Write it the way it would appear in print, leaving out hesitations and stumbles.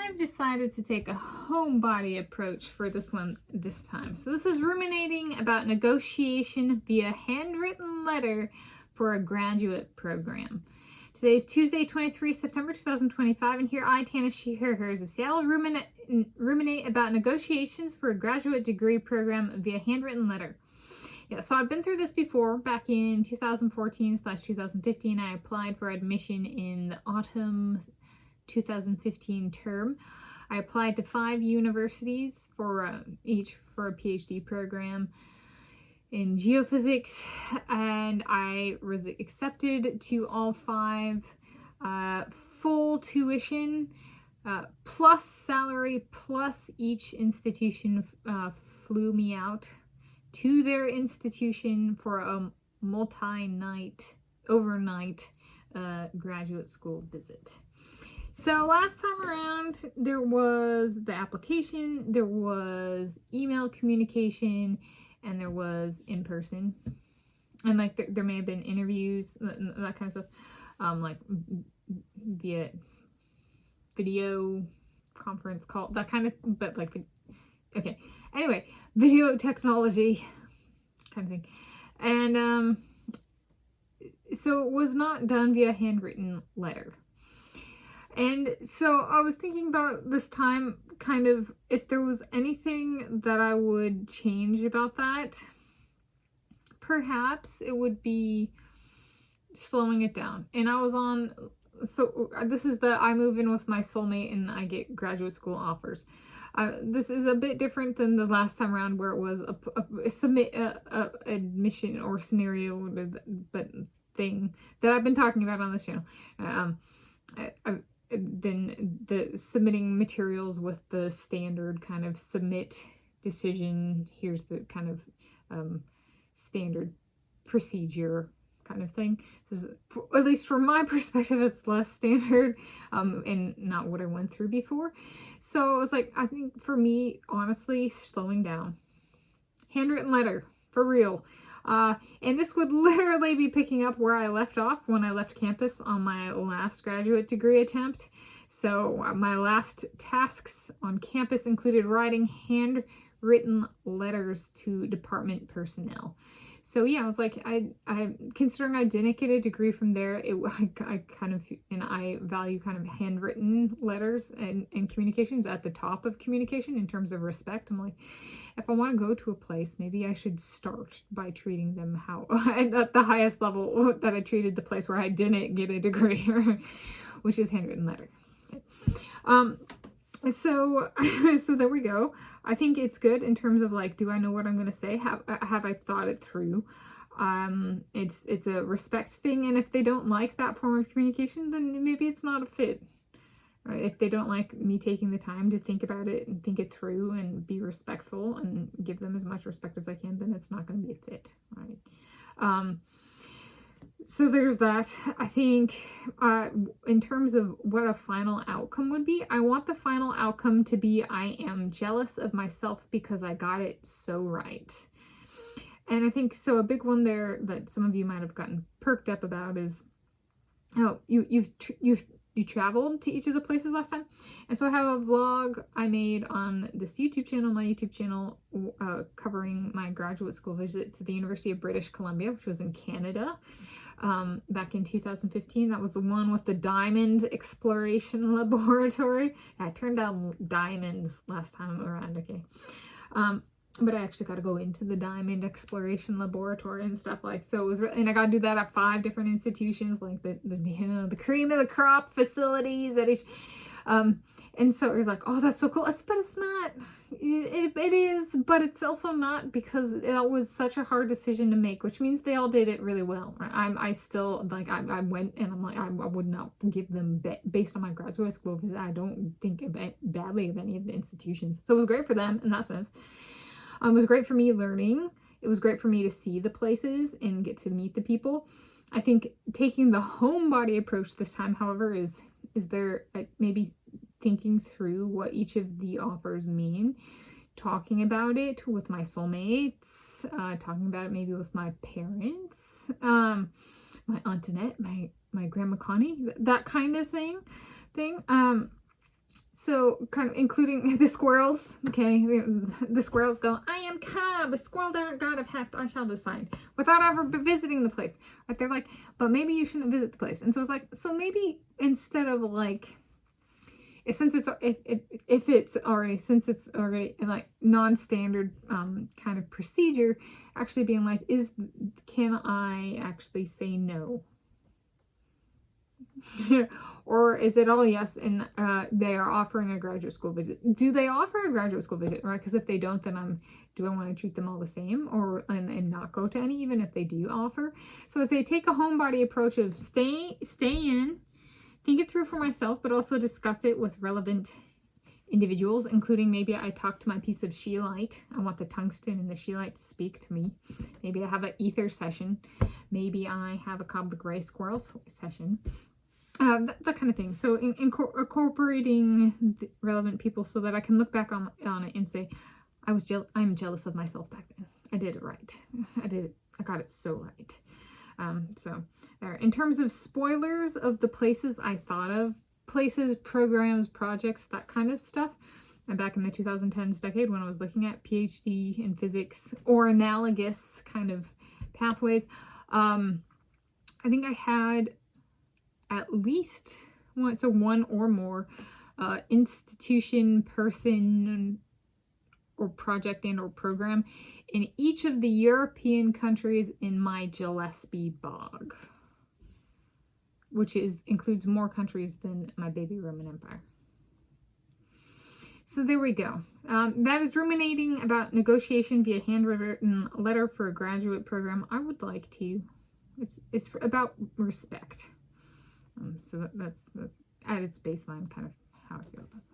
I've decided to take a homebody approach for this one this time. So this is ruminating about negotiation via handwritten letter for a graduate program. Today is Tuesday, 23 September 2025, and here I, Tanis, she, her, hers of Seattle, ruminate about negotiations for a graduate degree program via handwritten letter. Yeah, so I've been through this before. Back in 2014/2015, I applied for admission in the autumn 2015 term. I applied to 5 universities for each for a PhD program in geophysics, and I was accepted to all 5, full tuition, plus salary, plus each institution flew me out to their institution for a overnight graduate school visit. So last time around, there was the application, there was email communication, and there was in person. And like there may have been interviews, that kind of stuff, like via video conference call, that kind of, but like, okay. Anyway, video technology kind of thing. And so it was not done via handwritten letter. And so I was thinking about this time, kind of, if there was anything that I would change about that, perhaps it would be slowing it down. And I was on, so this is the I move in with my soulmate and I get graduate school offers. This is a bit different than the last time around where it was a admission or scenario, but thing that I've been talking about on this channel. Then the submitting materials with the standard kind of submit decision, here's the kind of standard procedure kind of thing. At least from my perspective, it's less standard and not what I went through before. So it was like, I think for me, honestly, slowing down. Handwritten letter, for real. And this would literally be picking up where I left off when I left campus on my last graduate degree attempt. So my last tasks on campus included writing handwritten letters to department personnel. So yeah, I was like, I considering I didn't get a degree from there, I kind of, and I value kind of handwritten letters and communications at the top of communication in terms of respect. I'm like, if I want to go to a place, maybe I should start by treating them how at the highest level that I treated the place where I didn't get a degree, which is handwritten letter. So there we go. I think it's good in terms of like, do I know what I'm going to say? Have I thought it through? It's a respect thing. And if they don't like that form of communication, then maybe it's not a fit, right? If they don't like me taking the time to think about it and think it through and be respectful and give them as much respect as I can, then it's not going to be a fit, right? So there's that. I think in terms of what a final outcome would be, I want the final outcome to be I am jealous of myself because I got it so right. And I think so a big one there that some of you might have gotten perked up about is, oh, you traveled to each of the places last time. And so I have a vlog I made on this YouTube channel, covering my graduate school visit to the University of British Columbia, which was in Canada, back in 2015. That was the one with the diamond exploration laboratory. Yeah, I turned down diamonds last time around, okay. But I actually got to go into the diamond exploration laboratory and stuff like so. It was and I got to do that at 5 different institutions, like the cream of the crop facilities at each. And so it was like, oh, that's so cool. But it's not. It is, but it's also not, because it was such a hard decision to make, which means they all did it really well. Right? I still like I went and I'm like I would not give them based on my graduate school visit. I don't think badly of any of the institutions. So it was great for them in that sense. It was great for me learning. It was great for me to see the places and get to meet the people. I think taking the homebody approach this time, however, is there maybe thinking through what each of the offers mean, talking about it with my soulmates, talking about it maybe with my parents, my Aunt Annette, my Grandma Connie, that kind of thing. So kind of including the squirrels, okay? The squirrels go, I am Cub, a squirrel god of heft, I shall decide, without ever visiting the place. Right? They're like, but maybe you shouldn't visit the place. And so it's like, so maybe instead of like, since it's already like non-standard kind of procedure, actually being like, can I actually say no? Or is it all yes and they are offering a graduate school visit? Do they offer a graduate school visit, right? Because if they don't, then do I want to treat them all the same, or and not go to any, even if they do offer? So as I take a homebody approach of stay in, think it through for myself, but also discuss it with relevant individuals, including maybe I talk to my piece of scheelite. I want the tungsten and the scheelite to speak to me. Maybe I have an ether session. Maybe I have a Cobb the Gray Squirrels session. That kind of thing. So incorporating the relevant people so that I can look back on it and say, I'm jealous of myself back then. I did it right. I got it so right. So there. In terms of spoilers of the places I thought of, places, programs, projects, that kind of stuff, and back in the 2010s decade when I was looking at PhD in physics or analogous kind of pathways, I think I had at least one or more institution, person, or project and or program in each of the European countries in my Gillespie bog, which includes more countries than my baby Roman Empire. So there we go. That is ruminating about negotiation via handwritten letter for a graduate program. I would like to. It's about respect. So that's at its baseline kind of how I feel about that.